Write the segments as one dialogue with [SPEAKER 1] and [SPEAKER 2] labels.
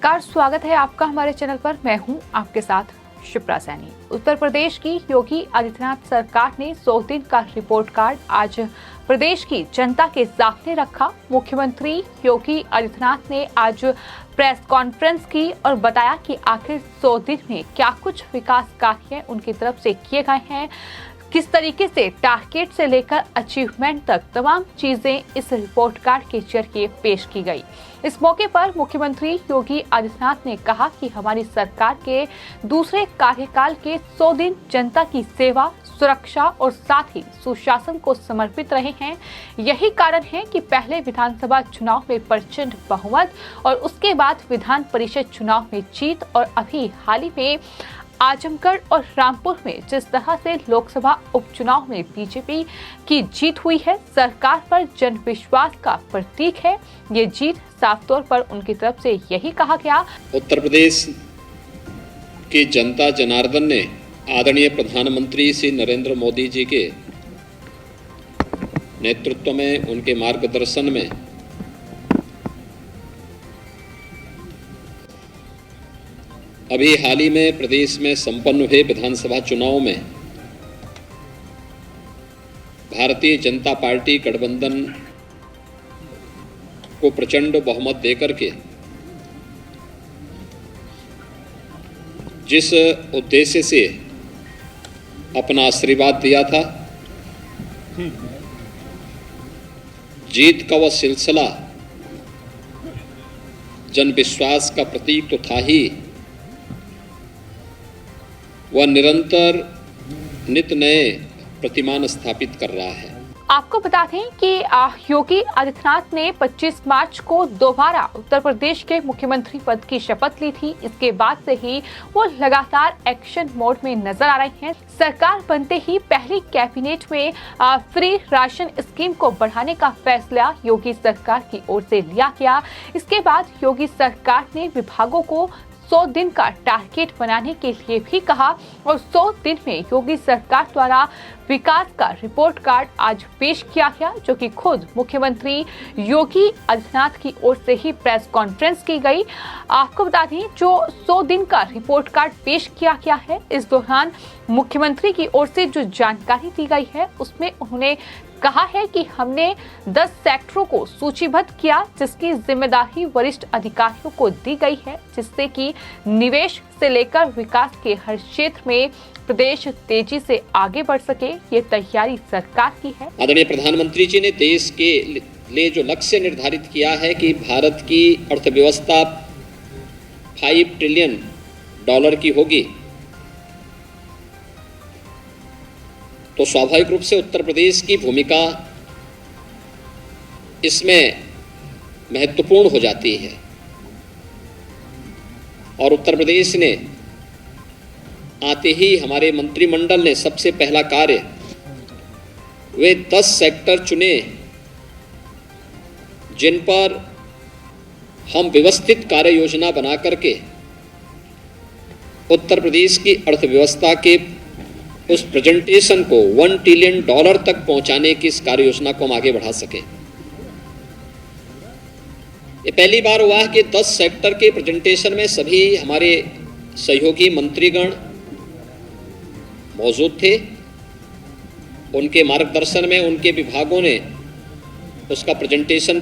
[SPEAKER 1] नमस्कार, स्वागत है आपका हमारे चैनल पर। मैं हूं आपके साथ शिप्रा सैनी। उत्तर प्रदेश की योगी आदित्यनाथ सरकार ने 100 दिन का रिपोर्ट कार्ड आज प्रदेश की जनता के सामने रखा। मुख्यमंत्री योगी आदित्यनाथ ने आज प्रेस कॉन्फ्रेंस की और बताया कि आखिर 100 दिन में क्या कुछ विकास कार्य उनकी तरफ से किए गए हैं, किस तरीके से टारगेट से लेकर अचीवमेंट तक तमाम चीजें इस रिपोर्ट कार्ड के जरिए पेश की गई। इस मौके पर मुख्यमंत्री योगी आदित्यनाथ ने कहा कि हमारी सरकार के दूसरे कार्यकाल के 100 दिन जनता की सेवा, सुरक्षा और साथ ही सुशासन को समर्पित रहे हैं। यही कारण है कि पहले विधानसभा चुनाव में प्रचंड बहुमत और उसके बाद विधान परिषद चुनाव में जीत और अभी हाल ही में आजमगढ़ और रामपुर में जिस तरह से लोकसभा उपचुनाव में बीजेपी की जीत हुई है, सरकार पर जन विश्वास का प्रतीक है। ये जीत साफ तौर पर उनकी तरफ से यही कहा गया।
[SPEAKER 2] उत्तर प्रदेश की जनता जनार्दन ने आदरणीय प्रधानमंत्री श्री नरेंद्र मोदी जी के नेतृत्व में, उनके मार्गदर्शन में अभी हाल ही में प्रदेश में संपन्न हुए विधानसभा चुनाव में भारतीय जनता पार्टी गठबंधन को प्रचंड बहुमत देकर के जिस उद्देश्य से अपना आशीर्वाद दिया था, जीत का वह सिलसिला जन विश्वास का प्रतीक तो था ही, वह निरंतर नित नए प्रतिमान स्थापित कर रहा है।
[SPEAKER 1] आपको बता दें कि योगी आदित्यनाथ ने 25 मार्च को दोबारा उत्तर प्रदेश के मुख्यमंत्री पद की शपथ ली थी। इसके बाद से ही वो लगातार एक्शन मोड में नजर आ रहे हैं। सरकार बनते ही पहली कैबिनेट में फ्री राशन स्कीम को बढ़ाने का फैसला योगी सरकार की ओर से लिया गया। इसके बाद योगी सरकार ने विभागों को 100 दिन का टारगेट बनाने के लिए भी कहा और 100 दिन में योगी सरकार द्वारा विकास का रिपोर्ट कार्ड आज पेश किया गया, जो कि खुद मुख्यमंत्री योगी आदित्यनाथ की ओर से ही प्रेस कॉन्फ्रेंस की गई। आपको बता दें, जो 100 दिन का रिपोर्ट कार्ड पेश किया गया है, इस दौरान मुख्यमंत्री की ओर से जो जानकारी दी गई है उसमें उन्होंने कहा है कि हमने 10 सेक्टरों को सूचीबद्ध किया, जिसकी जिम्मेदारी वरिष्ठ अधिकारियों को दी गई है, जिससे कि निवेश से लेकर विकास के हर क्षेत्र में प्रदेश तेजी से आगे बढ़ सके। ये तैयारी सरकार की है।
[SPEAKER 2] आदरणीय प्रधानमंत्री जी ने देश के लिए जो लक्ष्य निर्धारित किया है कि भारत की अर्थव्यवस्था 5 ट्रिलियन डॉलर की होगी, तो स्वाभाविक रूप से उत्तर प्रदेश की भूमिका इसमें महत्वपूर्ण हो जाती है। और उत्तर प्रदेश ने आते ही हमारे मंत्रिमंडल ने सबसे पहला कार्य वे 10 सेक्टर चुने जिन पर हम व्यवस्थित कार्य योजना बना करके उत्तर प्रदेश की अर्थव्यवस्था के उस प्रेजेंटेशन को 1 ट्रिलियन डॉलर तक पहुंचाने की इस कार्य योजना को हम आगे बढ़ा सके। ये पहली बार हुआ है कि 10 सेक्टर के प्रेजेंटेशन में सभी हमारे सहयोगी मंत्रीगण मौजूद थे। उनके मार्गदर्शन में उनके विभागों ने उसका प्रेजेंटेशन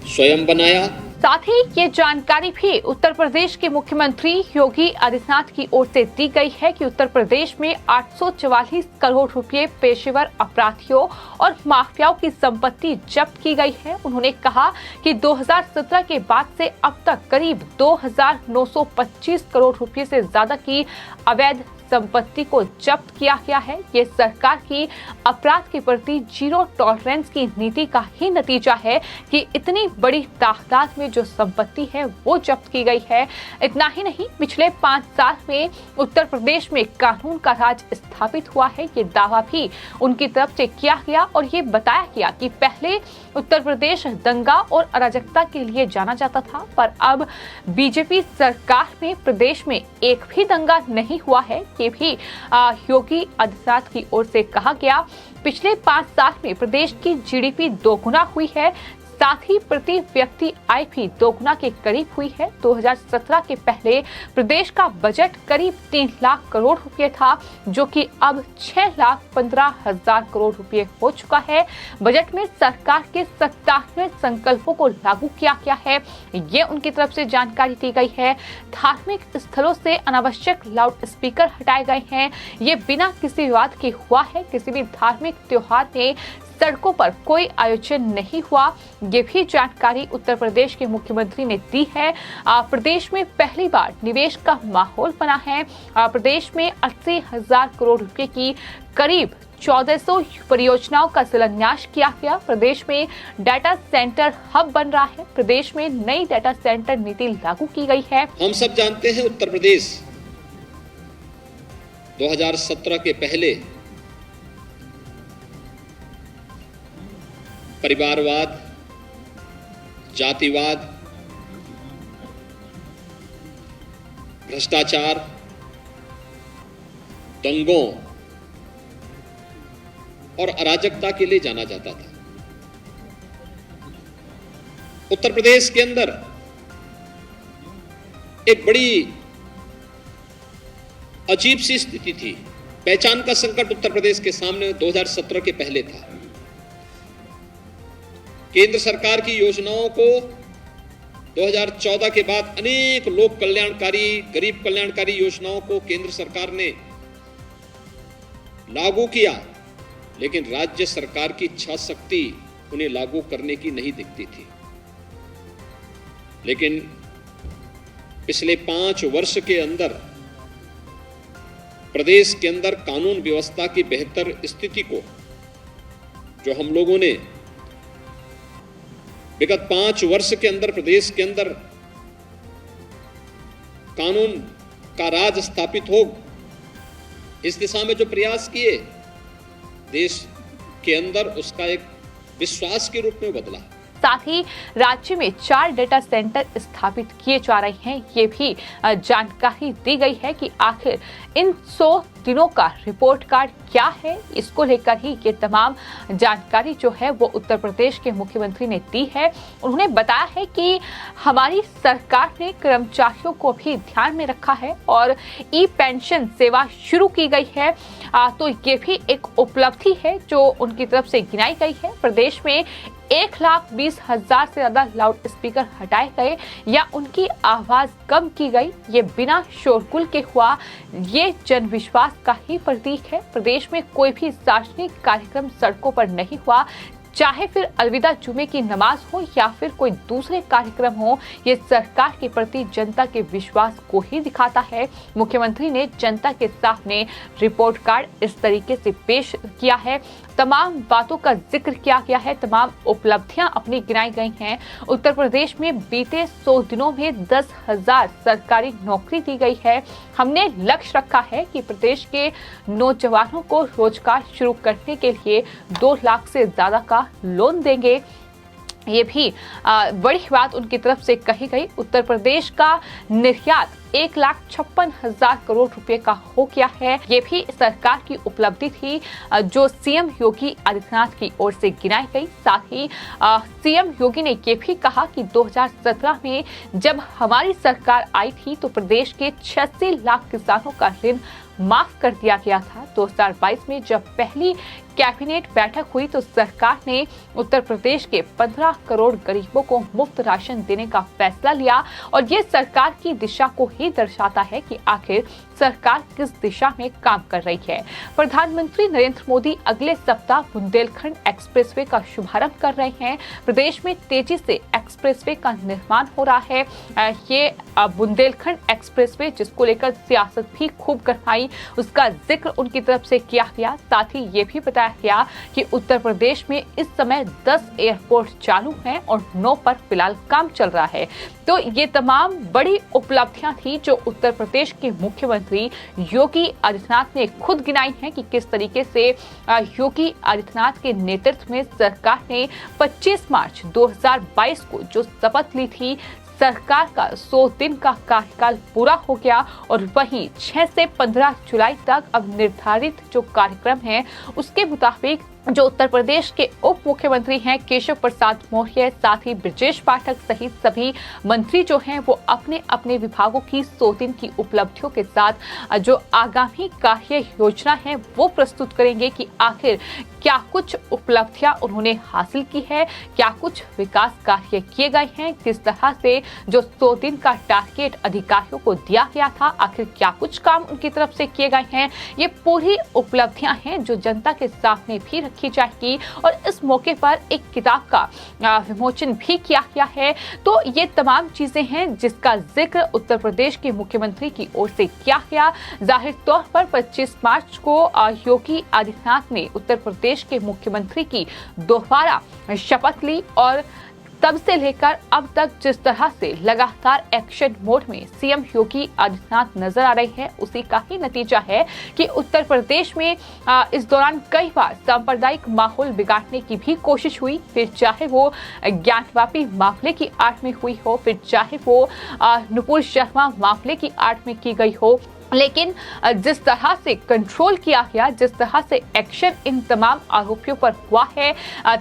[SPEAKER 2] स्वयं बनाया।
[SPEAKER 1] साथ ही ये जानकारी भी उत्तर प्रदेश के मुख्यमंत्री योगी आदित्यनाथ की ओर से दी गई है कि उत्तर प्रदेश में 844 करोड़ रुपए पेशेवर अपराधियों और माफियाओं की संपत्ति जब्त की गई है। उन्होंने कहा कि 2017 के बाद से अब तक करीब 2925 करोड़ रुपए से ज्यादा की अवैध संपत्ति को जब्त किया गया है। ये सरकार की अपराध के प्रति जीरो टॉलरेंस की नीति का ही नतीजा है कि इतनी बड़ी तादाद में जो संपत्ति है वो जब्त की गई है। इतना ही नहीं, पिछले 5 साल में उत्तर प्रदेश में कानून का राज स्थापित हुआ है। ये दावा भी उनकी तरफ से किया गया और ये बताया गया कि पहले उत्तर प्रदेश दंगा और अराजकता के लिए जाना जाता था, पर अब बीजेपी सरकार में प्रदेश में एक भी दंगा नहीं हुआ है। ये भी योगी आदित्यनाथ की ओर से कहा गया। पिछले 5 साल में प्रदेश की जीडीपी दोगुना हुई है। साथ ही प्रति व्यक्ति आय भी दोगुना के करीब हुई है। 2017 के पहले प्रदेश का बजट करीब 3 लाख करोड़ रुपए था, जो कि अब 6,15,000 करोड़ रुपए हो चुका है। बजट में सरकार के 57वें संकल्पों को लागू किया गया है, ये उनकी तरफ से जानकारी दी गई है। धार्मिक स्थलों से अनावश्यक लाउड स्पीकर हटाए गए हैं, ये बिना किसी विवाद के हुआ है। किसी भी धार्मिक त्योहार में सड़कों पर कोई आयोजन नहीं हुआ, ये भी जानकारी उत्तर प्रदेश के मुख्यमंत्री ने दी है। प्रदेश में पहली बार निवेश का माहौल बना है। प्रदेश में 80,000 करोड़ रुपए की करीब 1400 परियोजनाओं का शिलान्यास किया गया। प्रदेश में डाटा सेंटर हब बन रहा है। प्रदेश में नई डाटा सेंटर नीति लागू की गई है।
[SPEAKER 2] हम सब जानते हैं उत्तर प्रदेश 2017 के पहले परिवारवाद, जातिवाद, भ्रष्टाचार, दंगों और अराजकता के लिए जाना जाता था। उत्तर प्रदेश के अंदर एक बड़ी अजीब सी स्थिति थी। पहचान का संकट उत्तर प्रदेश के सामने 2017 के पहले था। केंद्र सरकार की योजनाओं को 2014 के बाद अनेक लोक कल्याणकारी, गरीब कल्याणकारी योजनाओं को केंद्र सरकार ने लागू किया, लेकिन राज्य सरकार की इच्छा शक्ति उन्हें लागू करने की नहीं दिखती थी। लेकिन पिछले 5 वर्ष के अंदर प्रदेश के अंदर कानून व्यवस्था की बेहतर स्थिति को, जो हम लोगों ने विगत 5 वर्ष के अंदर प्रदेश के अंदर कानून का राज स्थापित हो, इस दिशा में जो प्रयास किए, देश के अंदर उसका एक विश्वास के रूप में बदला।
[SPEAKER 1] साथ ही राज्य में 4 डेटा सेंटर स्थापित किए जा रहे हैं। ये भी जानकारी दी गई है कि आखिर इन 100 दिनों का रिपोर्ट कार्ड क्या है, इसको लेकर ही ये तमाम जानकारी जो है वो उत्तर प्रदेश के मुख्यमंत्री ने दी है। उन्होंने बताया है कि हमारी सरकार ने कर्मचारियों को भी ध्यान में रखा है और ई पेंशन सेवा शुरू की गई है। तो ये भी एक उपलब्धि है जो उनकी तरफ से गिनाई गई है। प्रदेश में 1,20,000 से ज्यादा लाउड स्पीकर हटाए गए या उनकी आवाज कम की गई, ये बिना शोरगुल के हुआ। ये जन विश्वास का ही प्रतीक है। प्रदेश में कोई भी सार्वजनिक कार्यक्रम सड़कों पर नहीं हुआ, चाहे फिर अलविदा जुमे की नमाज हो या फिर कोई दूसरे कार्यक्रम हो, ये सरकार के प्रति जनता के विश्वास को ही दिखाता है। मुख्यमंत्री ने जनता के सामने रिपोर्ट कार्ड इस तरीके से पेश किया है। तमाम बातों का जिक्र किया गया है, तमाम उपलब्धियां अपनी गिनाई गई हैं। उत्तर प्रदेश में बीते 100 दिनों में 10,000 सरकारी नौकरी दी गई है। हमने लक्ष्य रखा है कि प्रदेश के नौजवानों को रोजगार शुरू करने के लिए 2 लाख से ज्यादा का लोन देंगे। ये भी बड़ी बात उनकी तरफ से कही गई। उत्तर प्रदेश का निर्यात 1,56,000 करोड़ रुपए का हो गया है। ये भी सरकार की उपलब्धि थी जो सीएम योगी आदित्यनाथ की ओर से गिनाई गई। साथ ही सीएम योगी ने ये भी कहा कि 2017 में जब हमारी सरकार आई थी तो प्रदेश के 86 लाख किसानों का ऋण माफ कर दिया गया था। 2022 में जब पहली कैबिनेट बैठक हुई तो सरकार ने उत्तर प्रदेश के 15 करोड़ गरीबों को मुफ्त राशन देने का फैसला लिया और ये सरकार की दिशा को ही दर्शाता है कि आखिर सरकार किस दिशा में काम कर रही है। प्रधानमंत्री नरेंद्र मोदी अगले सप्ताह बुंदेलखंड एक्सप्रेसवे का शुभारंभ कर रहे हैं। प्रदेश में तेजी से एक्सप्रेसवे का निर्माण हो रहा है। ये बुंदेलखंड एक्सप्रेसवे जिसको लेकर सियासत भी खूब गरमाई, उसका जिक्र उनकी तरफ से किया गया। साथ ही ये भी बताया गया कि उत्तर प्रदेश में इस समय 10 एयरपोर्ट चालू हैं और 9 पर फिलहाल काम चल रहा है। तो ये तमाम बड़ी उपलब्धियां थी जो उत्तर प्रदेश के मुख्यमंत्री योगी आदित्यनाथ ने खुद गिनाई हैं कि किस तरीके से योगी आदित्यनाथ के नेतृत्व में सरकार ने 25 मार्च 2022 को जो शपथ ली थी, सरकार का 100 दिन का कार्यकाल पूरा हो गया और वहीं 6 से 15 जुलाई तक अब निर्धारित जो कार्यक्रम है उसके मुताबिक जो उत्तर प्रदेश के उप मुख्यमंत्री हैं केशव प्रसाद मौर्य, साथ ही ब्रजेश पाठक सहित सभी मंत्री जो हैं वो अपने अपने विभागों की 100 दिन की उपलब्धियों के साथ जो आगामी कार्य योजना है वो प्रस्तुत करेंगे कि आखिर क्या कुछ उपलब्धियां उन्होंने हासिल की है, क्या कुछ विकास कार्य किए गए हैं, किस तरह से जो 100 दिन का टारगेट अधिकारियों को दिया गया था, आखिर क्या कुछ काम उनकी तरफ से किए गए हैं। ये पूरी उपलब्धियां हैं जो जनता के सामने भी की जाएगी और इस मौके पर एक किताब का विमोचन भी किया गया है। तो ये तमाम चीजें हैं जिसका जिक्र उत्तर प्रदेश के मुख्यमंत्री की ओर से किया गया। जाहिर तौर पर 25 मार्च को योगी आदित्यनाथ ने उत्तर प्रदेश के मुख्यमंत्री की दोबारा शपथ ली और तब से लेकर अब तक जिस तरह से लगातार एक्शन मोड में सीएम योगी आदित्यनाथ नजर आ रहे हैं, उसी का ही नतीजा है कि उत्तर प्रदेश में इस दौरान कई बार सांप्रदायिक माहौल बिगाड़ने की भी कोशिश हुई, फिर चाहे वो ज्ञानवापी मामले की आड़ में हुई हो, फिर चाहे वो नुपुर शर्मा मामले की आड़ में की गई हो। लेकिन जिस तरह से कंट्रोल किया गया, जिस तरह से एक्शन इन तमाम आरोपियों पर हुआ है,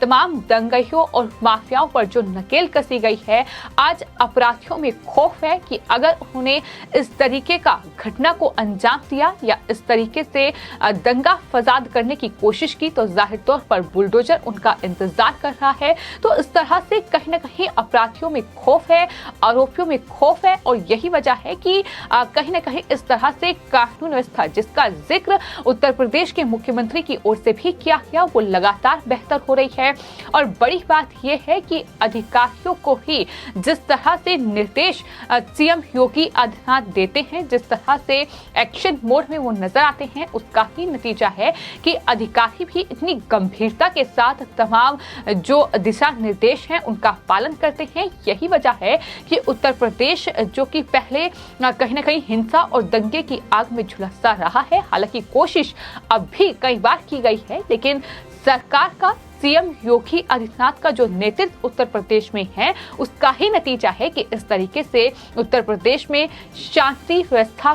[SPEAKER 1] तमाम दंगइयों और माफियाओं पर जो नकेल कसी गई है, आज अपराधियों में खौफ है कि अगर उन्होंने इस तरीके का घटना को अंजाम दिया या इस तरीके से दंगा फसाद करने की कोशिश की तो जाहिर तौर पर बुलडोजर उनका इंतजार कर रहा है। तो इस तरह से कहीं न कहीं अपराधियों में खौफ है, आरोपियों में खौफ है और यही वजह है कि कहीं न कहीं इस तरह से कानून व्यवस्था जिसका जिक्र उत्तर प्रदेश के मुख्यमंत्री की ओर से भी किया गया वो लगातार बेहतर हो रही है। और बड़ी बात यह है कि अधिकारियों को ही जिस तरह से निर्देश सीएम योगी आदित्यनाथ देते हैं, जिस तरह से एक्शन मोड में वो नजर आते हैं, उसका ही नतीजा है कि अधिकारी भी इतनी गंभीरता के साथ तमाम जो दिशा निर्देश हैं उनका पालन करते हैं। यही वजह है कि उत्तर प्रदेश जो कि पहले कहीं ना कहीं हिंसा और दंगे की आग में झुलसता रहा है, हालांकि कोशिश अब भी कई बार की गई है, लेकिन सरकार का सीएम योगी आदित्यनाथ का जो नेतृत्व उत्तर प्रदेश में है उसका ही नतीजा है कि इस तरीके से उत्तर प्रदेश में शांति व्यवस्था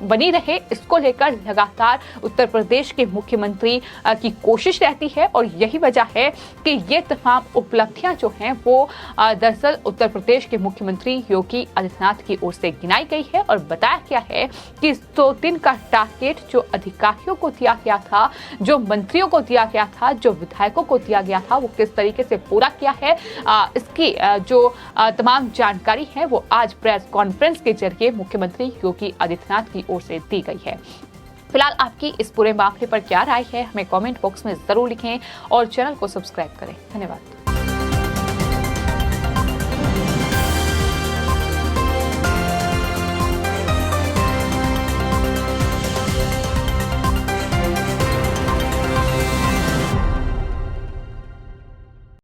[SPEAKER 1] बनी रहे, इसको लेकर लगातार उत्तर प्रदेश के मुख्यमंत्री की कोशिश रहती है। और यही वजह है कि ये तमाम उपलब्धियां जो हैं वो दरअसल उत्तर प्रदेश के मुख्यमंत्री योगी आदित्यनाथ की ओर से गिनाई गई है और बताया गया है कि 100 दिन का टारगेट जो अधिकारियों को दिया गया था, जो मंत्रियों को दिया गया था, जो विधायकों को दिया गया था, वो किस तरीके से पूरा किया है, इसकी जो तमाम जानकारी है वो आज प्रेस कॉन्फ्रेंस के जरिए मुख्यमंत्री योगी आदित्यनाथ की ओर से दी गई है। फिलहाल आपकी इस पूरे मामले पर क्या राय है, हमें कमेंट बॉक्स में जरूर लिखें और चैनल को सब्सक्राइब करें। धन्यवाद।